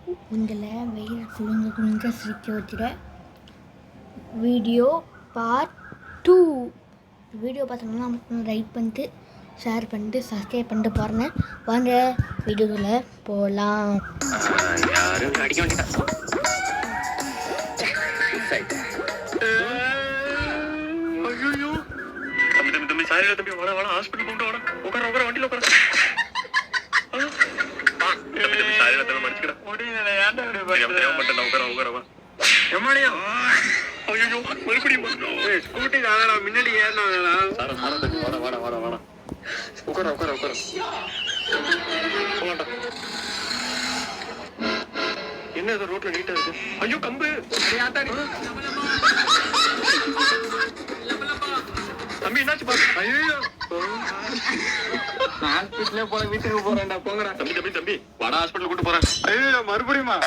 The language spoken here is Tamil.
உங்களை வெயில் குளிஞ்ச சிரிக்க வச்சுட வீடியோ பார்ட் 2. வீடியோ பார்த்தோம்னா லைக் பண்ணிட்டு ஷேர் பண்ணிட்டு சப்ஸ்கிரைப் பண்ணிட்டு பாருங்க. வாங்க வீடியோவில் போகலாம். அடிக்க வேண்டியதா தம்பி சாரிடா தம்பி, வாடா வாடா ஹாஸ்பிட்டல் கொண்டு வாடா. உட்கார வண்டியில் உட்கார. சாரிடா தம்பி, மன்னிச்சுக்கடா. முடியல ஏன்டா மாட்டேன். உட்கார வா. எம்மாடியா ஐயோ மறுபடியும் ஸ்கூட்டி தானடா முன்னாடி ஏறினா தம்பி. வாடா உட்கார போகலாம்டா. என்ன இது ரோட்ல நீட்டா இருக்கு? ஐயோ கம்பு தம்பி, என்னாச்சு பாரு. ஐயோ ஹாஸ்பிட்டலே போல, வீட்டுக்கு போறேன்டா. போங்கடா தம்பி. வாடா ஹாஸ்பிட்டல் கூட்டு போறேன். ஐயோ மறுபடியுமா?